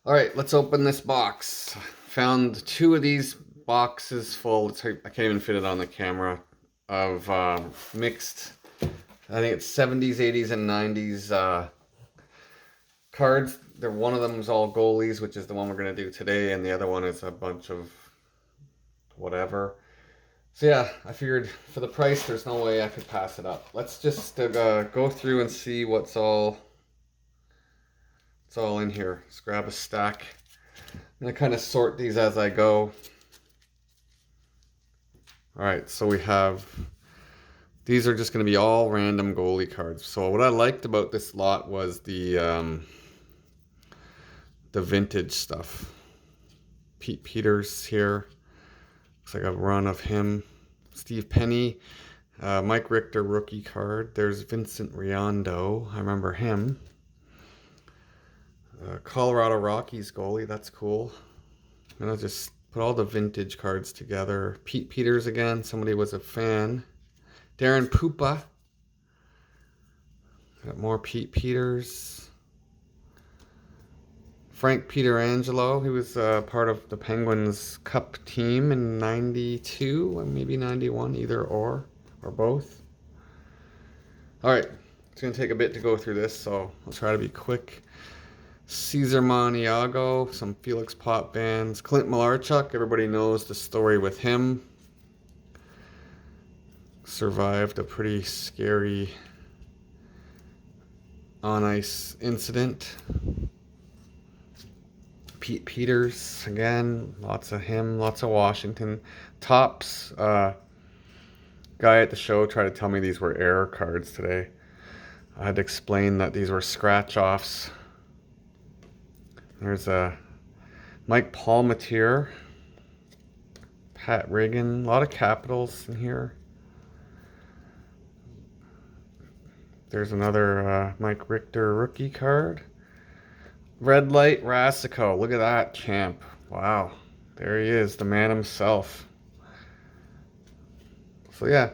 All right, let's open this box. Found two of these boxes full. I can't even fit it on the camera. Of mixed, I think it's 70s, 80s, and 90s cards. One of them is all goalies, which is the one we're gonna do today, and the other one is a bunch of whatever. So yeah, I figured for the price, there's no way I could pass it up. Let's just go through and see what's all in here. Let's grab a stack. I'm gonna kind of sort these as I go. All right, so these are just gonna be all random goalie cards. So what I liked about this lot was the vintage stuff. Pete Peters here. Looks like a run of him. Steve Penny. Mike Richter rookie card. There's Vincent Riondo. I remember him. Colorado Rockies goalie. That's cool. I'm gonna just put all the vintage cards together. Pete Peters again. Somebody was a fan. Darren Pupa. Got more Pete Peters. Frank Pietrangelo. He was part of the Penguins Cup team in 92 and maybe 91, either or both. All right, it's going to take a bit to go through this, so I'll try to be quick. Cesar Maniago, some Felix Pop bands. Clint Malarchuk, everybody knows the story with him. Survived a pretty scary on-ice incident. Pete Peters, again, lots of him, lots of Washington. Tops, guy at the show tried to tell me these were error cards today. I had to explain that these were scratch-offs. There's a Mike Palmateer, Pat Riggin, a lot of capitals in here. There's another Mike Richter rookie card. Red Light Rasico. Look at that champ. Wow. There he is, the man himself. So yeah.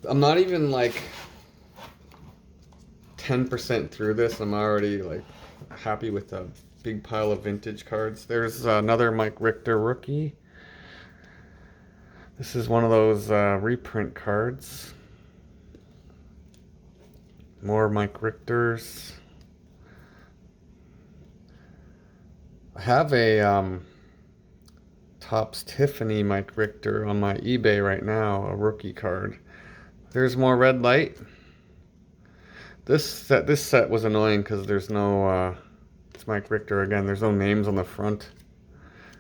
I'm not even like 10% through this. I'm already like happy with a big pile of vintage cards. There's another Mike Richter rookie. This is one of those reprint cards. More Mike Richters. I have a Topps Tiffany Mike Richter on my eBay right now, a rookie card. There's more Red Light. This set was annoying because there's no, it's Mike Richter again, there's no names on the front.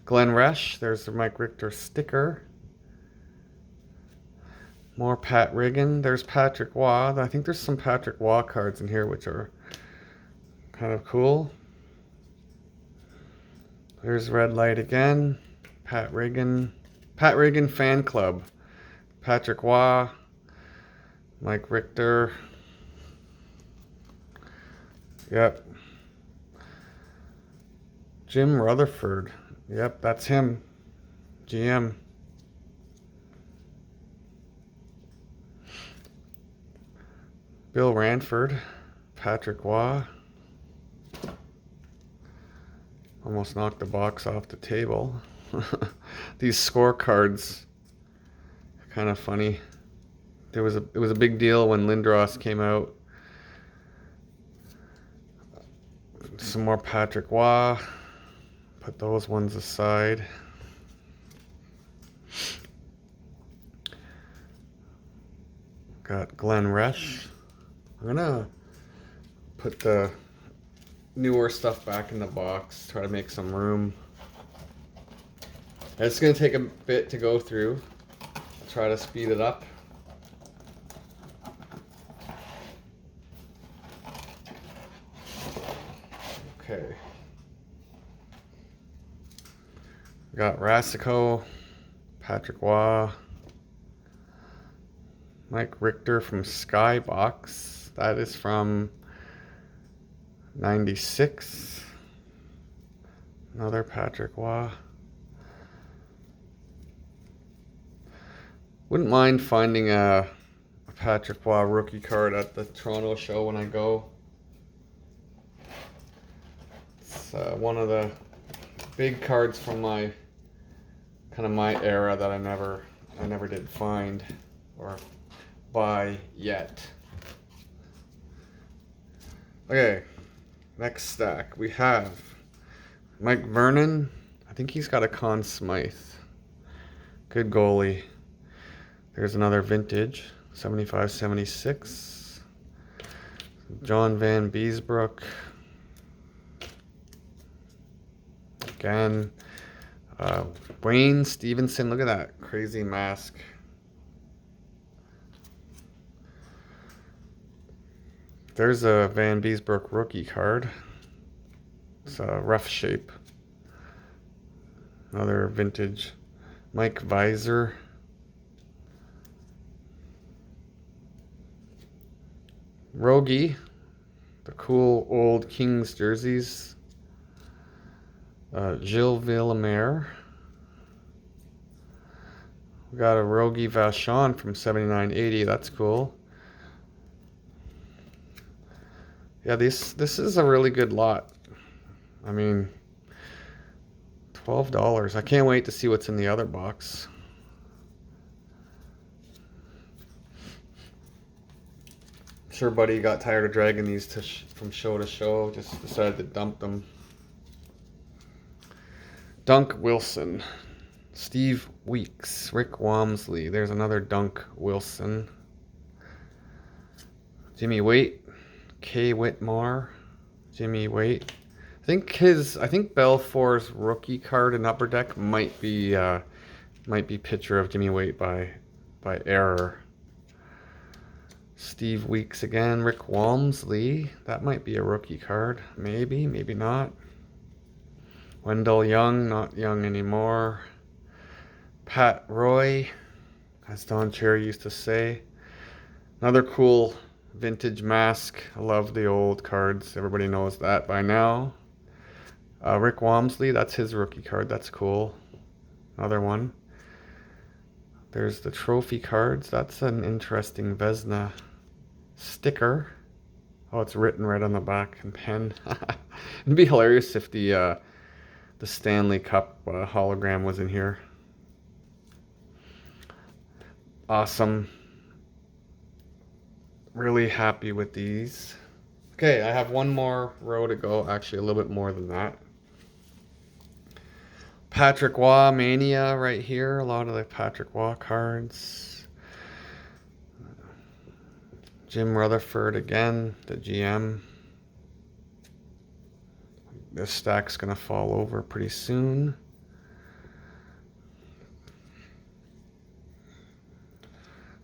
Glenn Resch, there's the Mike Richter sticker. More Pat Riggin. There's Patrick Waugh. I think there's some Patrick Waugh cards in here which are kind of cool. There's Red Light again. Pat Riggin. Pat Riggin Fan Club. Patrick Waugh. Mike Richter. Yep. Jim Rutherford. Yep, that's him. GM. Bill Ranford. Patrick Waugh. Almost knocked the box off the table. These scorecards are kind of funny. It was a big deal when Lindros came out. Some more Patrick Waugh. Put those ones aside. Got Glenn Resch. I'm gonna put the newer stuff back in the box, try to make some room. It's gonna take a bit to go through. I'll try to speed it up. Okay. Got Rasico, Patrick Waugh, Mike Richter from Skybox. That is from 96. Another Patrick Waugh. Wouldn't mind finding a Patrick Waugh rookie card at the Toronto show when I go. Let's It's one of the big cards from my era that I never did find or buy yet. Okay, next stack we have Mike Vernon. I think he's got a Conn Smythe. Good goalie. There's another vintage, 75-76. John Van Beesbrook. Again, Wayne Stevenson. Look at that crazy mask. There's a Van Beesbrook rookie card. It's a rough shape. Another vintage Mike Visor. Rogie, the cool old Kings jerseys. Gilles Villemere. We got a Rogie Vachon from 79-80. That's cool. Yeah, this is a really good lot. I mean, $12. I can't wait to see what's in the other box. I'm sure Buddy got tired of dragging these from show to show. Just decided to dump them. Dunk Wilson. Steve Weeks. Rick Walmsley. There's another Dunk Wilson. Jimmy Waite. Kay Whitmore. Jimmy Waite. I think Belfour's rookie card in Upper Deck might be picture of Jimmy Waite by error. Steve Weeks again. Rick Walmsley. That might be a rookie card. Maybe, maybe not. Wendell Young, not young anymore. Pat Roy, as Don Cherry used to say. Another cool vintage mask. I love the old cards. Everybody knows that by now. Rick Walmsley, that's his rookie card. That's cool. Another one. There's the trophy cards. That's an interesting Vezina sticker. Oh, it's written right on the back in pen. It'd be hilarious if the Stanley Cup hologram was in here. Awesome. Really happy with these. Okay, I have one more row to go. Actually, a little bit more than that. Patrick Waugh Mania right here. A lot of the Patrick Waugh cards. Jim Rutherford again, the GM. This stack's gonna fall over pretty soon.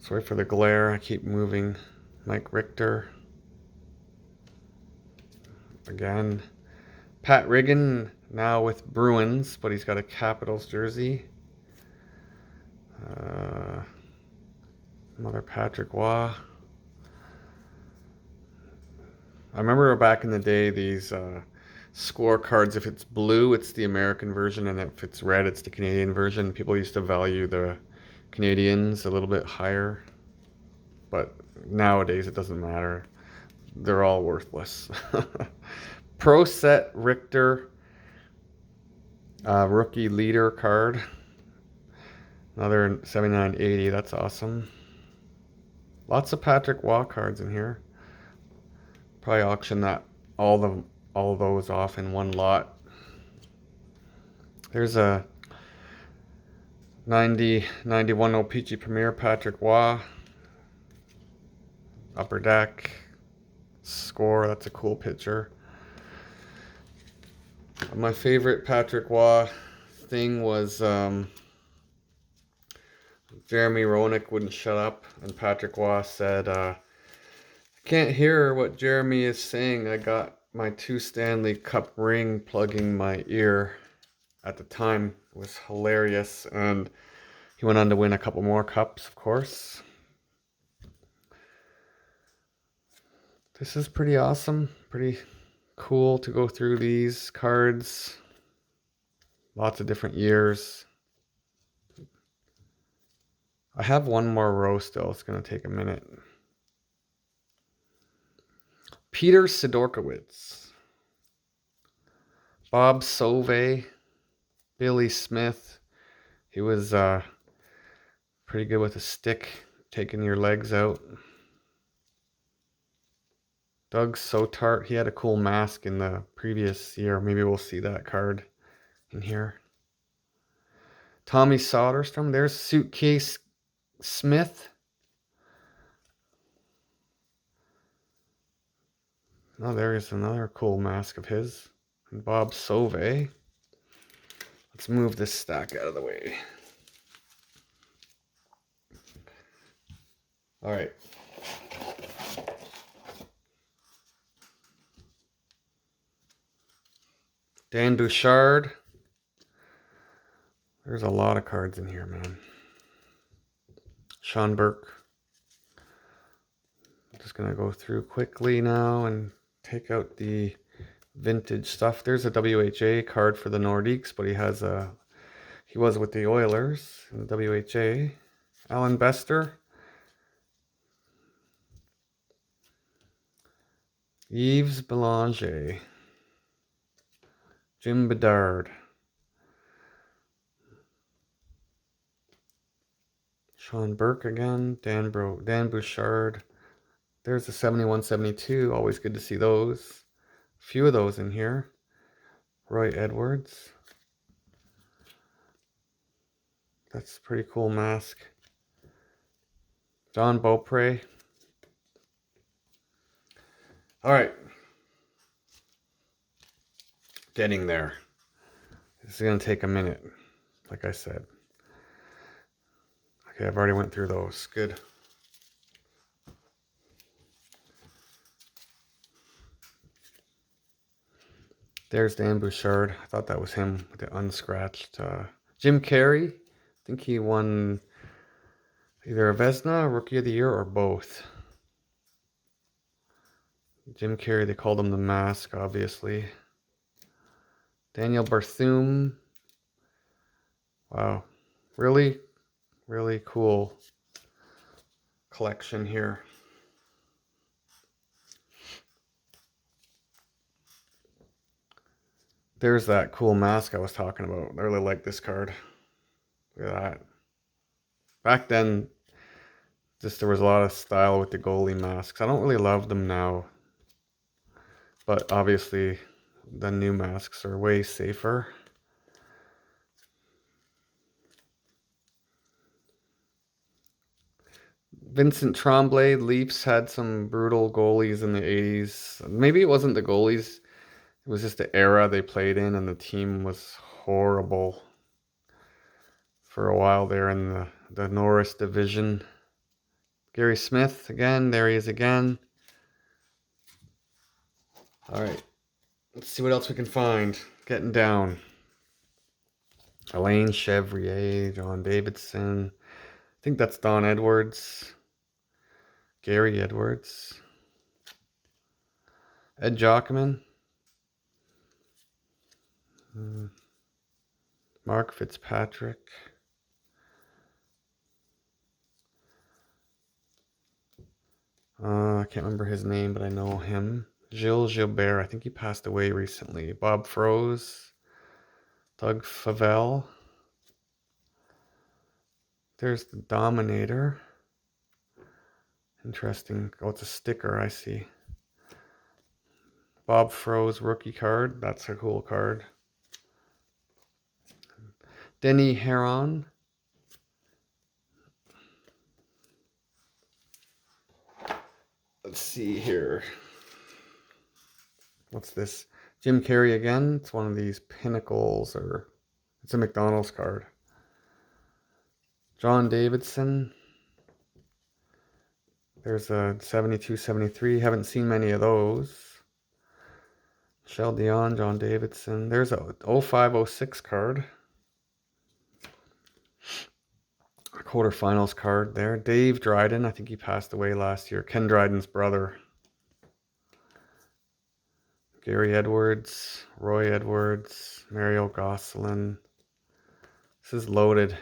Sorry for the glare, I keep moving. Mike Richter. Again. Pat Riggin, now with Bruins, but he's got a Capitals jersey. Another Patrick Waugh. I remember back in the day, these scorecards, if it's blue, it's the American version, and if it's red, it's the Canadian version. People used to value the Canadians a little bit higher, but nowadays it doesn't matter. They're all worthless. Pro Set Richter rookie leader card. Another 79-80. That's awesome. Lots of Patrick Waugh cards in here. Probably auction that all those off in one lot. There's a 91 O-Pee-Chee Premier Patrick Waugh. Upper Deck. Score. That's a cool picture. My favorite Patrick Waugh thing was Jeremy Roenick wouldn't shut up, and Patrick Waugh said, I can't hear what Jeremy is saying. I got my 2 Stanley Cup ring plugging my ear. At the time, it was hilarious, and he went on to win a couple more cups, of course. This is pretty awesome, pretty cool to go through these cards. Lots of different years. I have one more row still. It's going to take a minute. Peter Sidorkiewicz. Bob Sauve, Billy Smith. He was pretty good with a stick, taking your legs out. Doug Sotart, he had a cool mask in the previous year. Maybe we'll see that card in here. Tommy Soderstrom, there's Suitcase Smith. Oh, there is another cool mask of his. And Bob Sauve. Let's move this stack out of the way. All right. Dan Bouchard. There's a lot of cards in here, man. Sean Burke. I'm just going to go through quickly now and take out the vintage stuff. There's a WHA card for the Nordiques, but he was with the Oilers in the WHA. Alan Bester. Yves Belanger. Jim Bedard. Sean Burke again. Dan Bouchard. There's the 71-72. Always good to see those. A few of those in here. Roy Edwards. That's a pretty cool mask. John Beaupre. All right. Getting there. This is going to take a minute, like I said. Okay, I've already went through those. Good. There's Dan Bouchard. I thought that was him with the unscratched. Jim Carrey. I think he won either a Vezina, Rookie of the Year, or both. Jim Carrey, they called him the Mask, obviously. Daniel Barthum. Wow. Really, really cool collection here. There's that cool mask I was talking about. I really like this card. Look at that. Back then, there was a lot of style with the goalie masks. I don't really love them now. But obviously, the new masks are way safer. Vincent Tremblay, Leafs had some brutal goalies in the 80s. Maybe it wasn't the goalies. It was just the era they played in, and the team was horrible for a while there in the Norris division. Gary Smith, again. There he is again. All right. Let's see what else we can find. Getting down. Alain Chevrier, John Davidson. I think that's Don Edwards. Gary Edwards. Ed Jockman. Mark Fitzpatrick. I can't remember his name, but I know him. Gilles Gilbert. I think he passed away recently. Bob Froese. Doug Favell. There's the Dominator. Interesting. Oh, it's a sticker, I see. Bob Froese rookie card. That's a cool card. Denny Heron. Let's see here. What's this? Jim Carrey again. It's one of these pinnacles, or it's a McDonald's card. John Davidson. There's a 72-73. Haven't seen many of those. Michel Dion, John Davidson. There's a 05-06 card. A quarterfinals card there. Dave Dryden. I think he passed away last year. Ken Dryden's brother. Gary Edwards, Roy Edwards, Mario Gosselin. This is loaded.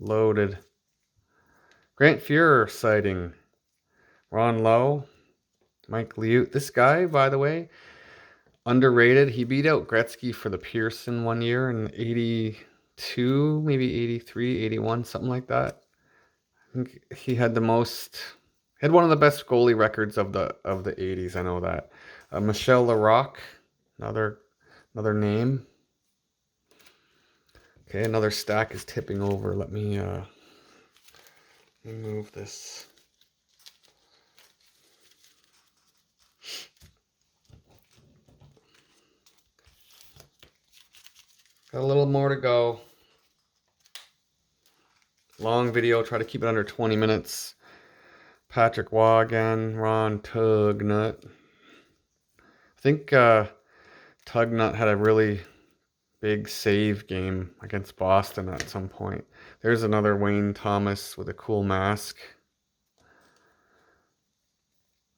Loaded. Grant Fuhrer sighting. Ron Lowe. Mike Liut. This guy, by the way, underrated. He beat out Gretzky for the Pearson one year in 82, maybe 83, 81, something like that. I think he had the most, had one of the best goalie records of the 80s. I know that. Michel Larocque, another name. Okay, another stack is tipping over. Let me move this. Got a little more to go. Long video, try to keep it under 20 minutes. Patrick Waugh again, Ron Tugnut. I think Tugnut had a really big save game against Boston at some point. There's another Wayne Thomas with a cool mask.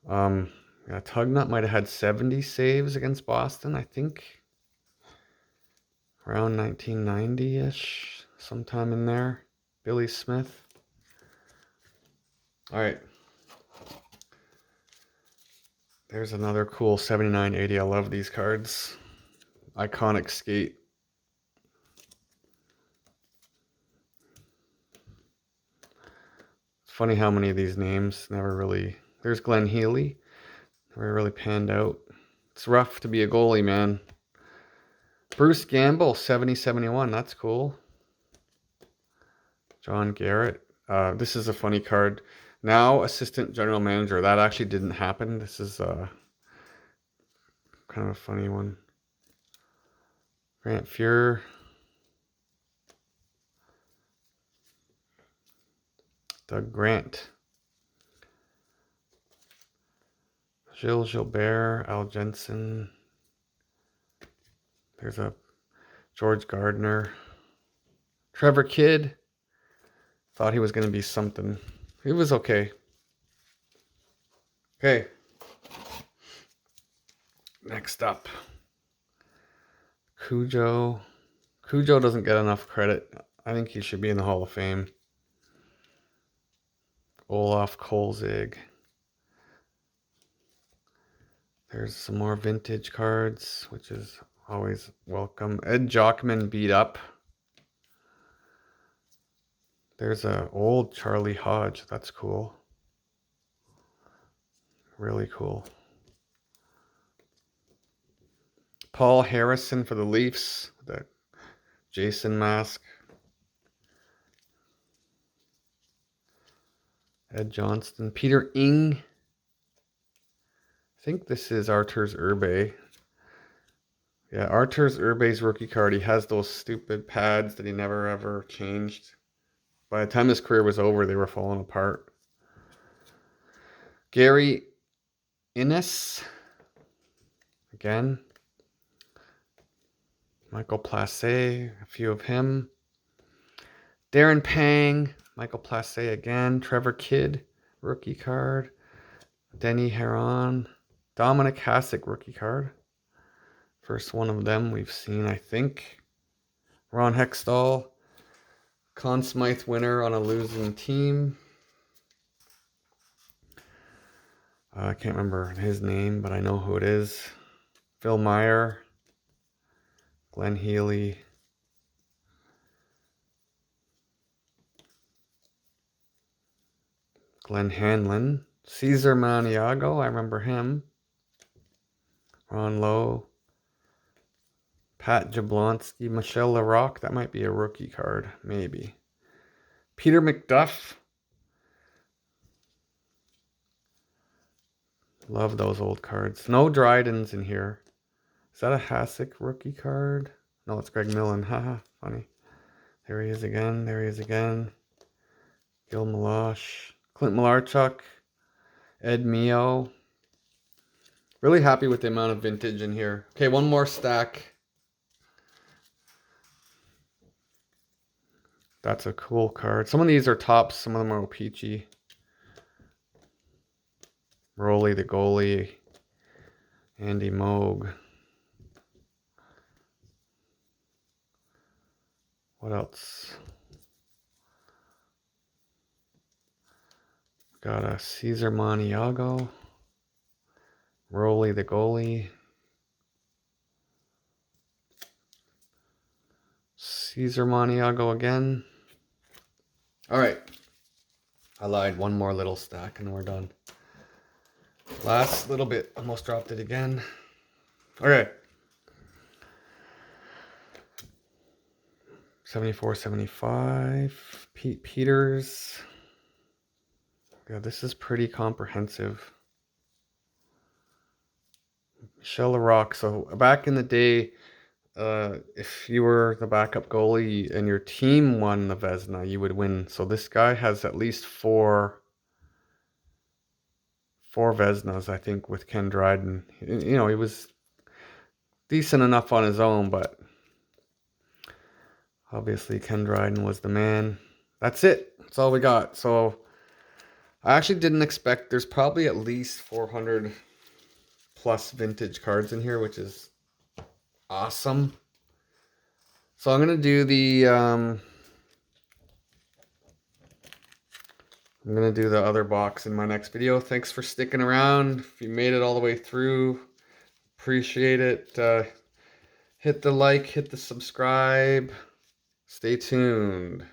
Yeah, Tugnut might have had 70 saves against Boston, I think. Around 1990-ish, sometime in there. Billy Smith. All right. There's another cool 79-80. I love these cards. Iconic skate. It's funny how many of these names never really... There's Glenn Healy. Never really panned out. It's rough to be a goalie, man. Bruce Gamble, 70-71. That's cool. John Garrett. This is a funny card. Now assistant general manager. That actually didn't happen. This is kind of a funny one. Grant Fuhr. Doug Grant. Gilles Gilbert. Al Jensen. There's a George Gardner. Trevor Kidd. Thought he was going to be something. He was okay. Okay. Next up. Cujo. Cujo doesn't get enough credit. I think he should be in the Hall of Fame. Olaf Kolzig. There's some more vintage cards, which is always welcome. Ed Jockman beat up. There's a old Charlie Hodge. That's cool. Really cool. Paul Harrison for the Leafs. The Jason mask. Ed Johnston. Peter Ing. I think this is Arturs Urbe. Yeah, Arturs Urbe's rookie card. He has those stupid pads that he never ever changed. By the time his career was over, they were falling apart. Gary Innes. Again. Michael Placé. A few of him. Darren Pang. Michael Placé again. Trevor Kidd. Rookie card. Denny Heron. Dominic Hasek rookie card. First one of them we've seen, I think. Ron Hextall. Conn Smythe winner on a losing team. I can't remember his name, but I know who it is. Phil Meyer. Glenn Healy. Glenn Hanlon. Cesar Maniago, I remember him. Ron Lowe. Pat Jablonski. Michel Larocque, that might be a rookie card, maybe. Peter McDuff. Love those old cards. No Drydens in here. Is that a Hasek rookie card? No, it's Greg Millen. Haha, funny. There he is again. There he is again. Gil Meloche. Clint Malarchuk. Ed Mio. Really happy with the amount of vintage in here. Okay, one more stack. That's a cool card. Some of these are tops. Some of them are peachy. Rolly the goalie. Andy Moog. What else? Got a Cesar Maniago. Rolly the goalie. Caesar Maniago again. All right. I lied. One more little stack and we're done. Last little bit. Almost dropped it again. Okay. 74, 75. Pete Peters. Yeah, this is pretty comprehensive. Michel Larocque. So back in the day, if you were the backup goalie and your team won the Vezina, you would win. So this guy has at least four Vezinas, I think, with Ken Dryden. You know, he was decent enough on his own, but obviously Ken Dryden was the man. That's it. That's all we got. So I actually didn't expect, there's probably at least 400 plus vintage cards in here, which is awesome. So I'm going to do the I'm going to do the other box in my next video. Thanks for sticking around. If you made it all the way through, appreciate it. Hit the like, hit the subscribe. Stay tuned.